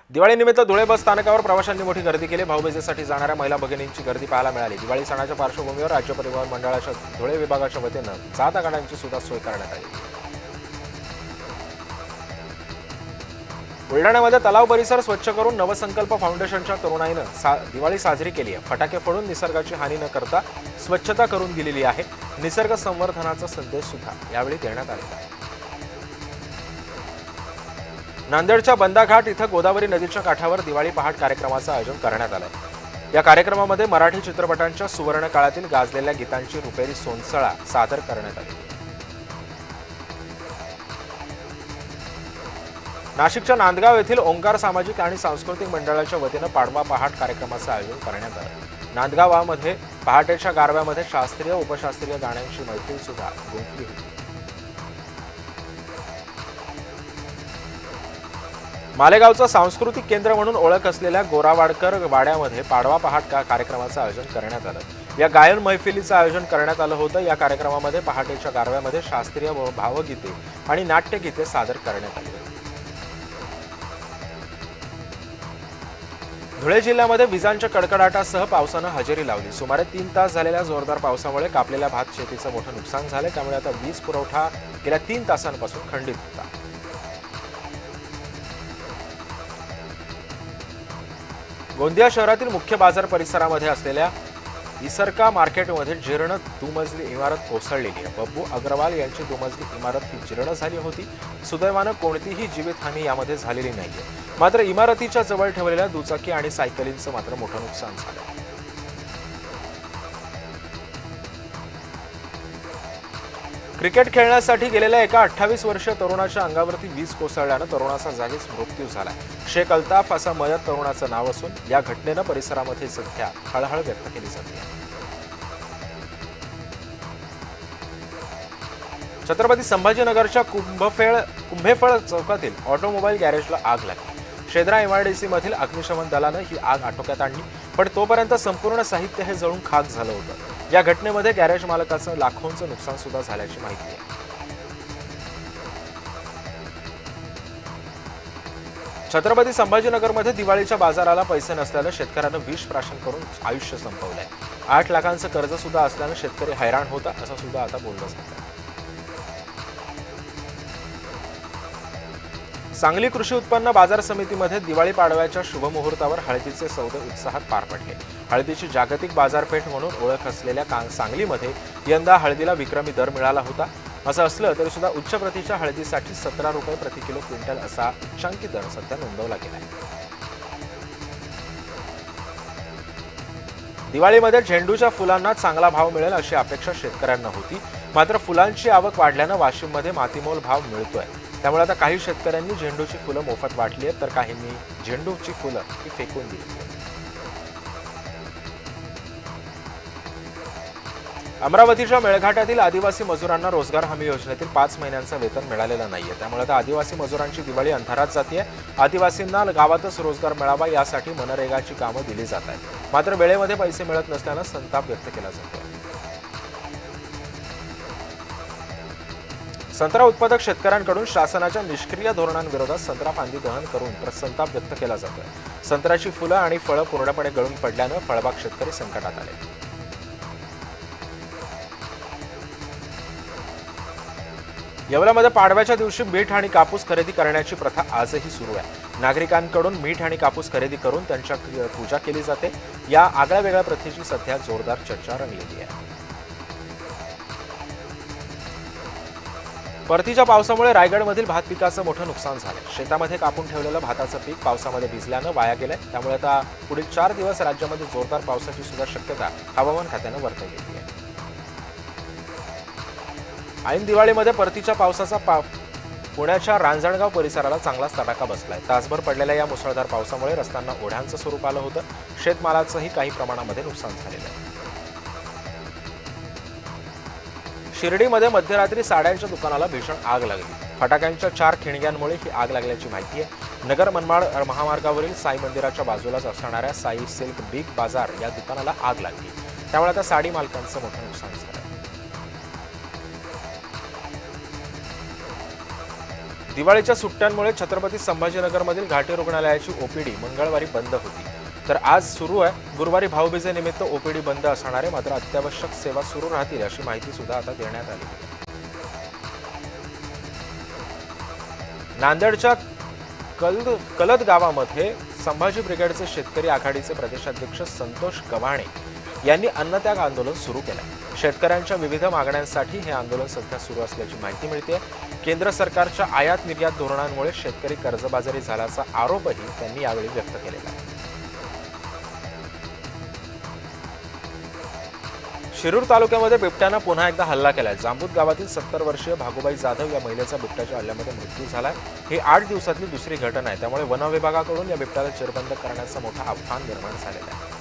दिवाळीनिमित्त धुळे बस स्थानकावर प्रवाशांनी मोठी गर्दी केली। भाऊबीजेसाठी जाणाऱ्या महिला भगिनींची गर्दी पाहायला मिळाली। दिवाळी सणाच्या पार्श्वभूमीवर राज्य परिवहन मंडळाच्या धुळे विभागाच्या वतीनं जादा गाड्यांची सुद्धा सोय करण्यात आली। बुलढाण्यामध्ये तलाव परिसर स्वच्छ करून नवसंकल्प फाउंडेशनच्या तरुणाईनं दिवाळी साजरी केली आहे। फटाके फोडून निसर्गाची हानी न करता स्वच्छता करून दिलेली आहे। निसर्ग संवर्धनाचा संदेश सुद्धा यावेळी देण्यात आलेला आहे। नांदेडच्या बंदाघाट इथं गोदावरी नदीच्या काठावर दिवाळी पहाट कार्यक्रमाचं आयोजन करण्यात आलंय। या कार्यक्रमामध्ये मराठी चित्रपटांच्या सुवर्ण काळातील गाजलेल्या गीतांची रुपेरी सोनसळा सादर करण्यात आली। नाशिकच्या नांदगाव येथील ओंकार सामाजिक आणि सांस्कृतिक मंडळाच्या वतीनं पाडवा पहाट कार्यक्रमाचं आयोजन करण्यात आलं। नांदगावामध्ये पहाटेच्या गारव्यामध्ये शास्त्रीय उपशास्त्रीय गाण्यांची मैफिल सुद्धा गुंफली होती। मालेगावचं सांस्कृतिक केंद्र म्हणून ओळख असलेल्या गोरावाडकर वाड्यामध्ये पाडवा पहाट कार्यक्रमाचं आयोजन करण्यात आलं। या गायन मैफिलीचं आयोजन करण्यात आलं होतं। या कार्यक्रमामध्ये पहाटेच्या गारव्यामध्ये शास्त्रीय भावगीते आणि नाट्यगीते सादर करण्यात आली होती। धुळे जिल्ह्यामध्ये विजांच्या कडकडाटासह पावसानं हजेरी लावली। सुमारे 3 तास झालेल्या जोरदार पावसामुळे कापलेल्या भात शेतीचं मोठं नुकसान झालं। त्यामुळे आता वीज पुरवठा गेल्या 3 तासांपासून खंडित होता। गोंदिया शहरातील मुख्य बाजार परिसरामध्ये असलेल्या इसरका मार्केटमध्ये जीर्ण दुमजली इमारत कोसळलेली आहे। बब्बू अग्रवाल यांची दुमजली इमारत ही जीर्ण झाली होती। सुदैवानं कोणतीही जीवितहानी यामध्ये झालेली नाहीये। मात्र इमारतीच्या जवळ ठेवलेल्या दुचाकी आणि सायकलींचं मात्र मोठं नुकसान झालं। क्रिकेट खेळण्यासाठी गेलेल्या एका 28 वर्षीय तरुणाच्या अंगावरती वीज कोसळल्यानं तरुणाचा जागीच मृत्यू झालाय। शेख अल्ताफ असं मयत तरुणाचं नाव असून या घटनेनं परिसरामध्ये सध्या हळहळ व्यक्त केली जाते। छत्रपती संभाजीनगरच्या कुंभेफळ चौकातील ऑटोमोबाईल गॅरेजला आग लागली। शेद्रा एमआयडीसी मधील अग्निशमन दलानं ही आग आटोक्यात आणली, पण तोपर्यंत संपूर्ण साहित्य हे जळून खाक झालं होतं। या घटनेमध्ये गॅरेज मालकाचं लाखोंचं नुकसान सुद्धा झाल्याची माहिती आहे। छत्रपती संभाजीनगरमध्ये दिवाळीच्या बाजाराला पैसे नसल्यानं शेतकऱ्यानं विष प्राशन करून आयुष्य संपवलंय। 8 लाखांचं कर्ज सुद्धा असल्यानं शेतकरी हैराण होता असं सुद्धा आता बोललं जातं। सांगली कृषी उत्पन्न बाजार समितीमध्ये दिवाळी पाडव्याच्या शुभमुहूर्तावर हळदीचे सौदे उत्साहात पार पडले। हळदीची जागतिक बाजारपेठ म्हणून ओळख असलेल्या सांगलीमध्ये यंदा हळदीला विक्रमी दर मिळाला होता। असं असलं तरी सुद्धा उच्च प्रतीच्या हळदीसाठी 17 रुपये प्रति किलो क्विंटल असा उच्चांकी दर सध्या नोंदवला गेला आहे। दिवाळीमध्ये झेंडूच्या फुलांना चांगला भाव मिळेल अशी अपेक्षा शेतकऱ्यांना होती। मात्र फुलांची आवक वाढल्यानं वाशिममध्ये मातीमोल भाव मिळतोय। त्यामुळे आता काही शेतकऱ्यांनी झेंडूची फुलं मोफत वाटली आहेत, तर काहींनी झेंडूची फुलं ही फेकून दिली आहेत। अमरावतीच्या मेळघाटातील आदिवासी मजुरांना रोजगार हमी योजनेतील 5 महिन्यांचं वेतन मिळालेलं नाहीये। त्यामुळे आता आदिवासी मजुरांची दिवाळी अंधारात जाते। आदिवासींना गावातच रोजगार मिळावा यासाठी मनरेगाची कामं दिली जात आहेत। मात्र वेळेमध्ये पैसे मिळत नसल्यानं संताप व्यक्त केला जातोय। संत्रा उत्पादक शेतकऱ्यांकडून शासनाच्या निष्क्रिय धोरणांविरोधात संत्रा फांदी दहन करून संताप व्यक्त केला जातोय। संत्र्याची फुलं आणि फळं पूर्णपणे गळून पडल्यानं फळबाग शेतकरी संकटात आले। येवल्यामध्ये पाडव्याच्या दिवशी मीठ आणि कापूस खरेदी करण्याची प्रथा आजही सुरू आहे। नागरिकांकडून मीठ आणि कापूस खरेदी करून त्यांच्या पूजा केली जाते। या आगळ्या वेगळ्या प्रथेची सध्या जोरदार चर्चा रंगलेली आहे। परतीच्या पावसामुळे रायगडमधील भात पिकाचं मोठं नुकसान झालं। शेतामध्ये कापून ठेवलेलं भाताचं पीक पावसामध्ये भिजल्यानं वाया गेलंय। त्यामुळे आता पुढील 4 दिवस राज्यामध्ये जोरदार पावसाची सुद्धा शक्यता हवामान खात्यानं वर्तवली आहे। ऐन दिवाळीमध्ये परतीच्या पावसाचा पुण्याच्या रांजणगाव परिसराला चांगलाच तडाखा बसलाय। तासभर पडलेल्या या मुसळधार पावसामुळे रस्त्यांना ओढ्यांचं स्वरूप आलं होतं। शेतमालाचंही काही प्रमाणामध्ये नुकसान झालेलं आहे। शिर्डीमध्ये मध्यरात्री साड्यांच्या दुकानाला भीषण आग लागली। फटाक्यांच्या 4 खिणग्यांमुळे ही आग लागल्याची माहिती आहे। नगर मनमाड महामार्गावरील साई मंदिराच्या बाजूलाच असणाऱ्या साई सिल्क बिग बाजार या दुकानाला आग लागली। त्यामुळे आता साडी मालकांचं मोठं नुकसान झालं। दिवाळीच्या सुट्ट्यांमुळे छत्रपती संभाजीनगरमधील घाटी रुग्णालयाची ओपीडी मंगळवारी बंद होती. तर आज सुरू आहे. गुरुवारी भाऊबीजेनिमित्त ओपीडी बंद असणार आहे, मात्र अत्यावश्यक सेवा सुरू राहतील अशी माहिती सुद्धा आता देण्यात आली. नांदेडच्या कलद गावामध्ये संभाजी ब्रिगेडचे शेतकरी आघाडीचे प्रदेशाध्यक्ष संतोष गव्हाणे यांनी अन्नत्याग आंदोलन सुरू केलं. शेतकऱ्यांच्या विविध मागण्यांसाठी हे आंदोलन सध्या सुरू असल्याची माहिती मिळते. केंद्र सरकारच्या आयात निर्यात धोरणांमुळे शेतकरी कर्जबाजारी झाल्याचा आरोपही त्यांनी यावेळी व्यक्त केलेला आहे. शिरूर तालुक्यामध्ये बिबट्यानं पुन्हा एकदा हल्ला केलाय. जांबूत गावातील 70 वर्षीय भागोबाई जाधव या महिलेचा बिबट्याच्या हल्ल्यामध्ये मृत्यू झालाय. ही 8 दिवसातली दुसरी घटना आहे. त्यामुळे वन विभागाकडून या बिबट्याला चिरबंद करण्याचं मोठं आव्हान निर्माण झालेलं आहे.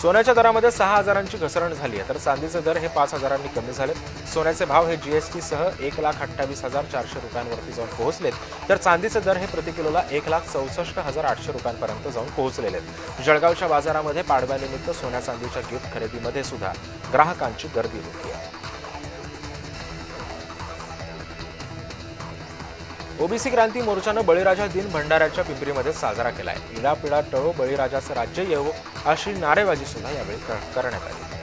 सोन्याच्या दरामध्ये 6,000ची घसरण झाली आहे, तर चांदीचे दर हे 5,000नी कमी झाले. सोन्याचे भाव हे जीएसटी सह 1,28,400 रुपयांवरती जाऊन पोहोचलेत, तर चांदीचे दर हे प्रति किलोला 1,64,800 रुपयांपर्यंत जाऊन पोहोचलेले आहेत. जळगावच्या बाजारामध्ये पाडव्यानिमित्त सोन्या चांदीच्या गिफ्ट खरेदीमध्ये सुद्धा ग्राहकांची गर्दी होती आहे. ओबीसी क्रांती मोर्चानं बळीराजा दिन भंडाऱ्याच्या पिंपरीमध्ये साजरा केलाय. इडापिडा टळो बळीराजाचं राज्य येवो अशी नारेबाजी सुद्धा यावेळी करण्यात आली.